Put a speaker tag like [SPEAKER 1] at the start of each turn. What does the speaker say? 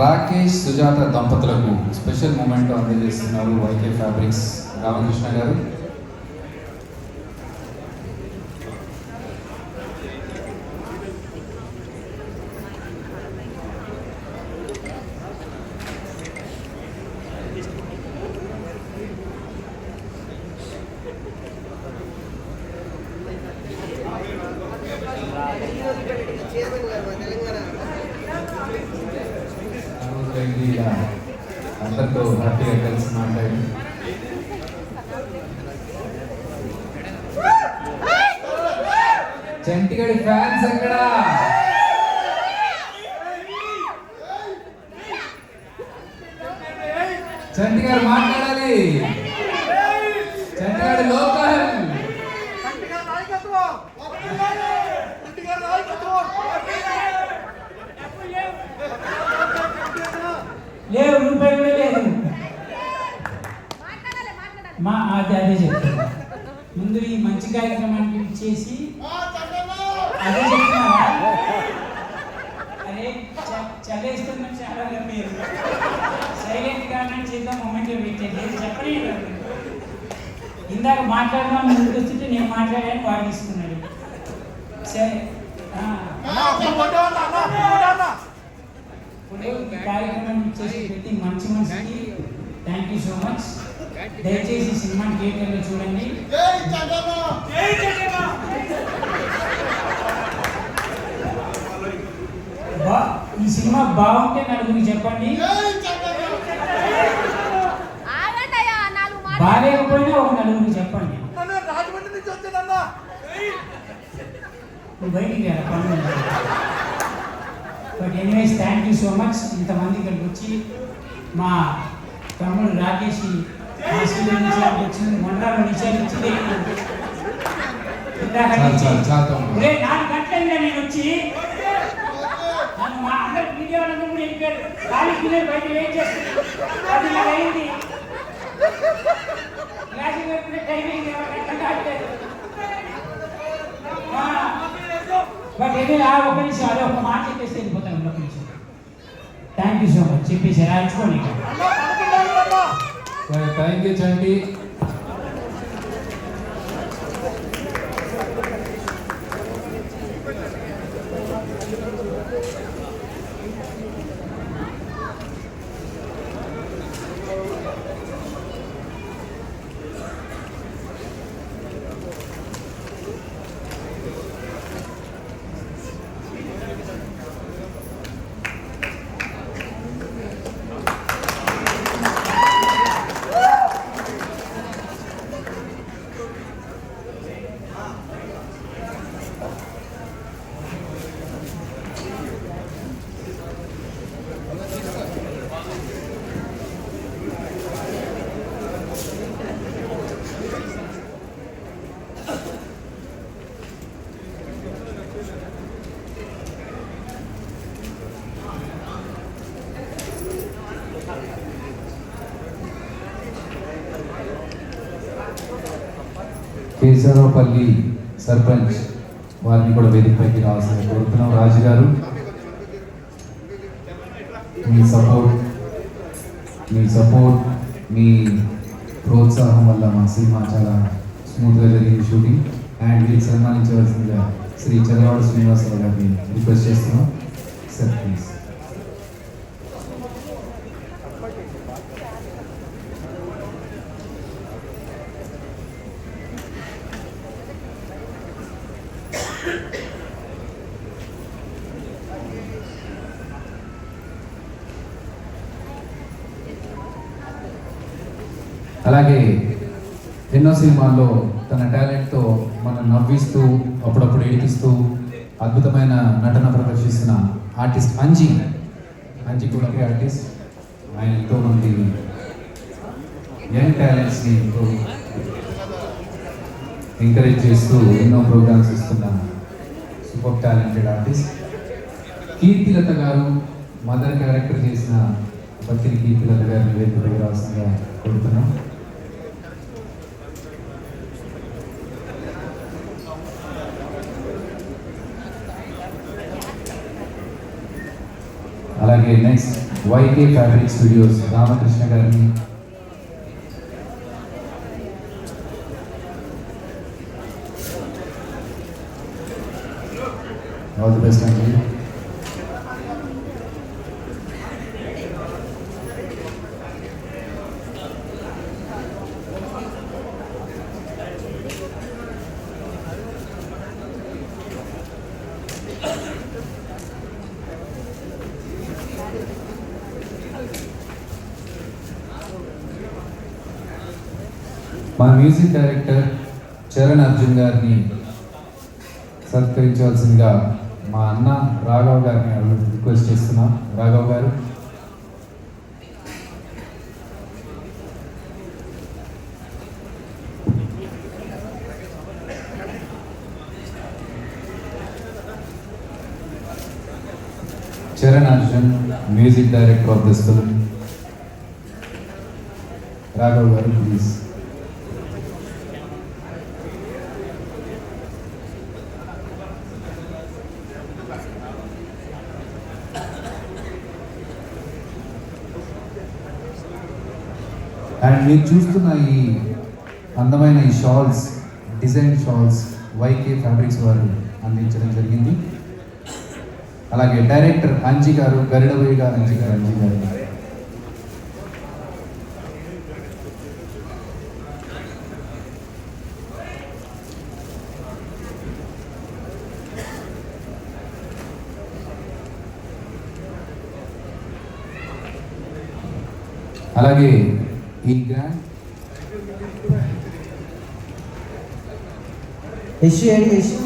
[SPEAKER 1] రాకేష్ సుజాత దంపతులకు special moment అందజేస్తున్నారు YK fabrics Ramakrishna గారు. అందరితో హ్యాపీగా కలిసి మాట్లాడి చంటిగడి ఫ్యాన్స్ ఎక్కడ? చంటిగారు మాట్లాడాలి. చంటిగాడి లోకల్
[SPEAKER 2] లేవు, రూపాయి కూడా లేదు. అదే చెప్తాను. ముందు ఈ మంచి కార్యక్రమానికి ఇచ్చేసి అదే చెప్తున్నారా? అరే చదివేస్తున్నా చాలా మీరు సైలెంట్ గా చేద్దాం మూమెంట్ పెట్టండి చెప్పండి. ఇందాక మాట్లాడదాం ముందుకు వస్తుంటే నేను మాట్లాడాను వాడు తీసుకున్నాడు. సరే కార్యక్రమం చేసి ప్రతి మంచి మనిషికి థ్యాంక్ యూ సో మచ్. దయచేసి సినిమా థియేటర్లో చూడండి. ఈ సినిమా బాగుంటే నలుగురికి చెప్పండి, బాగాలేకపోయినా ఒక నలుగురికి చెప్పండి. బయటికి పని. But anyways thank you so much. ఇంతమంది ఇక్కడికి వచ్చి మా తమ్ముడు రాకేష్ ఆశీర్వదించడానికి వచ్చింది. మొండాలో నిషేధించింది 4 గంటలైందా నేను వచ్చి. నన్ను మా అందరి వీడియో వాళ్ళందరూ కూడా వెళ్ళిపోయారు. ఖాళీ పిల్లలు బయట వెయిట్ చేస్తారు. అది ఇలా అయింది. క్లాసులు పెట్టుకునే టైం అయింది. బట్ ఏదో ఒక నిమిషం అదే ఒక మాట చెప్పేసి వెళ్ళిపోతాను. ఒక నిమిషం థ్యాంక్ యూ సో మచ్ చెప్పేసి రాయించుకోండి.
[SPEAKER 1] థ్యాంక్ యూ చంటి. కేశవరావుపల్లి సర్పంచ్ వారిని కూడా వేదికపైకి రావాల్సిన కోరుతున్నాం. రాజు గారు మీ సపోర్ట్ మీ ప్రోత్సాహం వల్ల మా సినిమా చాలా స్మూత్గా జరిగింది షూటింగ్. అండ్ వీరికి సన్మానించవలసిందిగా శ్రీ చంద్రవాడ శ్రీనివాసరావు గారిని రిక్వెస్ట్ చేస్తున్నాం. Sir please. అలాగే ఎన్నో సినిమాల్లో తన టాలెంట్తో మనం నవ్విస్తూ అప్పుడప్పుడు ఏడిపిస్తూ అద్భుతమైన నటన ప్రదర్శిస్తున్న ఆర్టిస్ట్ అంజీ కూడా ఆర్టిస్ట్. ఆయన ఎంతోమంది యంగ్ టాలెంట్స్ని ఎంకరేజ్ చేస్తూ ఎన్నో ప్రోగ్రామ్స్ ఇస్తున్న సూపర్ టాలెంటెడ్ ఆర్టిస్ట్. కీర్తిలత గారు మదర్ క్యారెక్టర్ చేసిన బత్తిని కీర్తిలత గారిని వేదికపైకి రావాల్సిందిగా కోరుతున్నాం. అలాగే next YK fabric studios Ramakrishna గారిని, ఆల్ ది బెస్ట్ అండి. మా మ్యూజిక్ డైరెక్టర్ చరణ్ అర్జున్ గారిని సత్కరించవలసిందిగా మా అన్న రాఘవ్ గారిని రిక్వెస్ట్ చేస్తున్నాం. రాఘవ్ గారు. Charan Arjun, music director of this film. Raghav గారు ప్లీజ్. అండ్ మీరు చూస్తున్న ఈ అందమైన ఈ shawls, design shawls YK fabrics వారు అందించడం జరిగింది. అలాగే డైరెక్టర్ అంజీ గారు, గరిడవేగా అంజీ గారు. అలాగే ఈ గ్రాండ్
[SPEAKER 3] యశు అండి, యశు